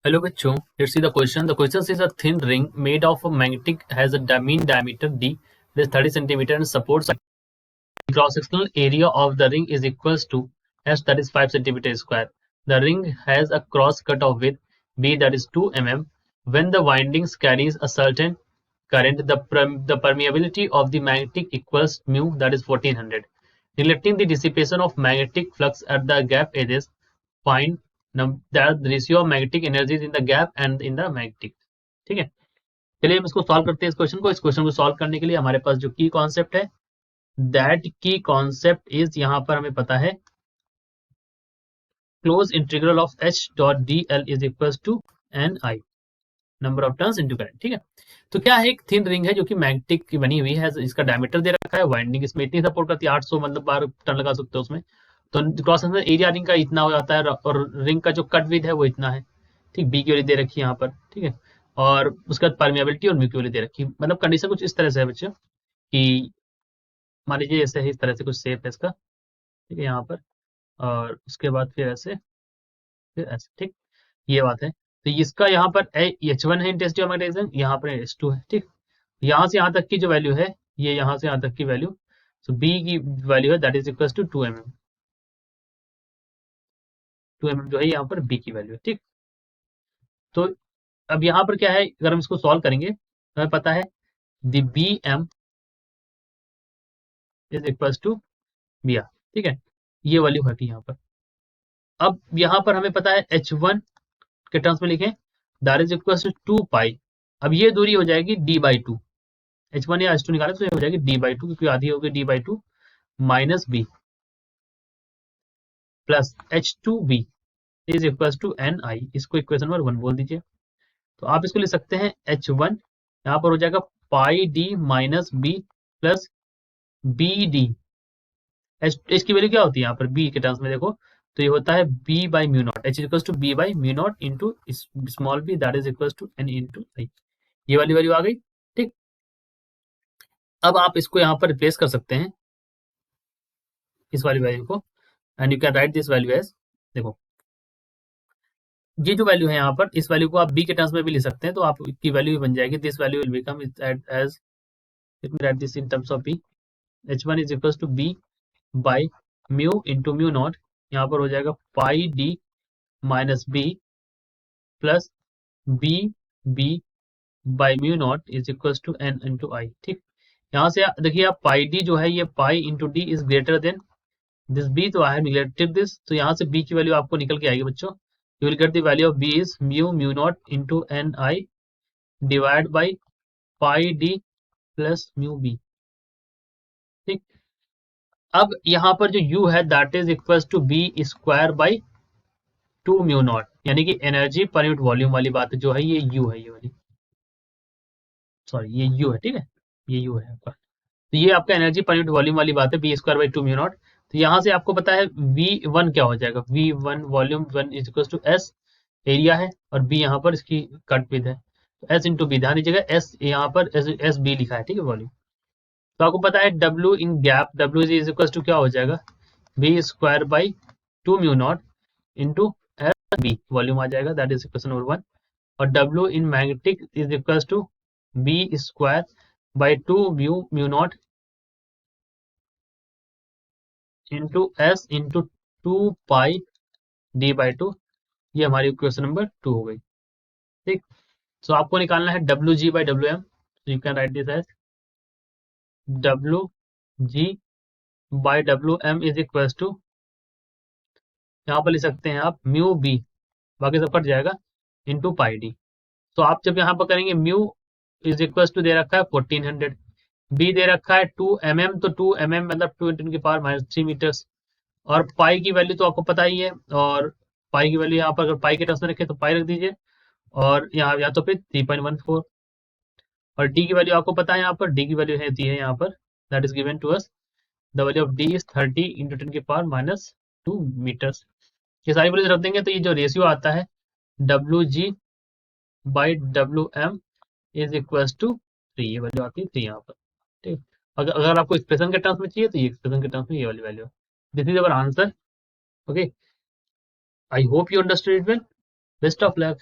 Hello bachcho, let's see the question. The question is a thin ring made of a magnetic has a mean diameter d that is 30 centimeter and supports the cross-sectional area of the ring is equals to s that is 5 centimeter square. The ring has a cross cut of width b that is 2 mm. When the windings carries a certain current, the permeability of the magnetic equals mu that is 1400. Neglecting the dissipation of magnetic flux at the gap edges, find the ratio of magnetic energies in the gap and in the magnetic. ठीक है, चलिए हम इसको solve करते हैं इस question को solve करने के लिए हमारे पास जो की कॉन्सेप्ट है, दैट की कॉन्सेप्ट इज, यहां पर हमें पता है close integral of h dot dl is equal to ni number of turns into current. ठीक है, तो क्या है, एक थिन रिंग है जो कि मैग्नेटिक की बनी हुई है, इसका डायमीटर दे रखा है, वाइंडिंग इसमें इतनी सपोर्ट करती है 800 मतलब 12 टन लगा सकते हो उसमें, तो क्रॉस सेक्शनल एरिया रिंग का इतना हो जाता है और रिंग का जो कट विड्थ है वो इतना है. ठीक, बी की वैल्यू दे रखी है यहाँ पर. ठीक है, और उसके बाद परमेबिलिटी और म्यू की वैल्यू दे रखी है. मतलब कंडीशन कुछ इस तरह से है बच्चों कि मान लीजिए ऐसे है, इस तरह से कुछ शेप है इसका. ठीक है, यहाँ पर, और उसके बाद फिर ऐसे, फिर ऐसे. ठीक, ये बात है. तो इसका यहाँ पर H1 है इंटेंसिटी ऑफ मैग्नेटिज्म, यहाँ पर H2 है. ठीक, यहाँ से यहाँ तक की जो वैल्यू है, ये यहाँ से यहाँ तक की वैल्यू, सो बी की वैल्यू है that is equal to 2 mm. 2 mm जो है यहाँ पर बी की वैल्यू है. ठीक, तो अब यहाँ पर क्या है, अगर हम इसको सॉल्व करेंगे तो हमें पता है the B M is equal to B R. ठीक है, ये वैल्यू है यहाँ पर. अब यहाँ पर हमें पता है H1 के टर्म्स में लिखें दैट इज इक्वल टू 2 पाई. अब ये दूरी हो जाएगी d/2. H1 या H2 निकाले तो ये हो जाएगी d/2, क्योंकि आधी होगी d/2 minus B plus H2b is equal to ni. इसको इक्वेशन नंबर 1 बोल दीजिए. तो आप इसको लिख सकते हैं H1 यहाँ पर हो जाएगा pi D minus B plus B D. H की वैल्यू क्या होती है यहाँ पर बी के टर्म्स में देखो, तो ये होता है B by mu naught. H equal to B by mu not into small B that is equal to N into I. ये वाली वैल्यू आ गई. ठीक, अब आप इसको यहाँ पर रिप्लेस कर सकते हैं इस वाली वैल्यू को, and you can write this value as, देखो ये जो वैल्यू है यहाँ पर, इस वैल्यू को आप बी के टर्म्स में भी लिख सकते हैं, तो आपकी वैल्यू भी बन जाएगी. This value will become as, let me write this in terms of B. H1 is equal to B by mu into mu naught, यहाँ पर हो जाएगा pi D minus B plus B B by mu naught is equal to N into I. ठीक, यहाँ से देखिए आप पाई D जो है ये pi into D is greater than this B, तो आई हैव निगलेक्टेड दिस, तो यहाँ से बी की वैल्यू आपको निकल के आएगी बच्चों. You will get the value of B is mu mu not into N I divide by pi D plus mu B. ठीक, अब यहाँ पर जो u है that is equal to B square by 2 mu not, यानी कि energy per unit volume वाली बात जो है ये u है, ये वाली, सॉरी ये u है. ठीक है, ये u है आपका, तो ये आपका एनर्जी पर यूनिट वॉल्यूम वाली बात है, B square by 2 mu not. तो यहाँ से आपको पता है v1 क्या हो जाएगा, v1 volume 1 is equal to s area है, और b यहाँ पर इसकी कट विद है, तो s इंटू बी. ध्यान दीजिएगा s यहाँ पर एस बी लिखा है. ठीक है, वॉल्यूम. तो आपको पता है W in gap, W is equal to क्या हो जाएगा, B square by 2 mu not into S B, volume आ जाएगा, दैट इज इक्वेशन नंबर 1. और W in magnetic is equal to B square by 2 mu not into S into 2 pi d/2. ये हमारी equation number 2 हो गई. ठीक, सो आपको निकालना है WG/WM, you can write this as WG/WM is equal to, यहाँ पर लिख सकते हैं आप म्यू बी, बाकी सब कट जाएगा, इंटू पाई डी. तो आप जब यहाँ पर करेंगे म्यू इज इक्वल टू दे रखा है 1400, बी दे रखा है 2 mm, तो 2 mm मतलब 2 × 10⁻³ मीटर्स, और पाई की वैल्यू तो आपको पता ही है, और पाई की वैल्यू यहाँ पर अगर पाई के टर्म्स में रखे तो पाई रख दीजिए, और यहाँ या तो फिर 3.14, और डी की वैल्यू आपको पता है, यहाँ पर डी की वैल्यू रहती है यहाँ पर, that is given to us, the value of D is 30 × 10⁻² meters. ये सारी वैल्यूज रख देंगे तो ये जो रेशियो आता है WG/WM इज इक्वल टू 3, ये वैल्यू आती है 3 यहाँ पर. ठीक, अगर आपको एक्सप्रेशन के टर्म्स में चाहिए तो ये एक्सप्रेशन के टर्म्स में ये वाली value. This is our answer. Okay, I hope you understood it well. Best of luck.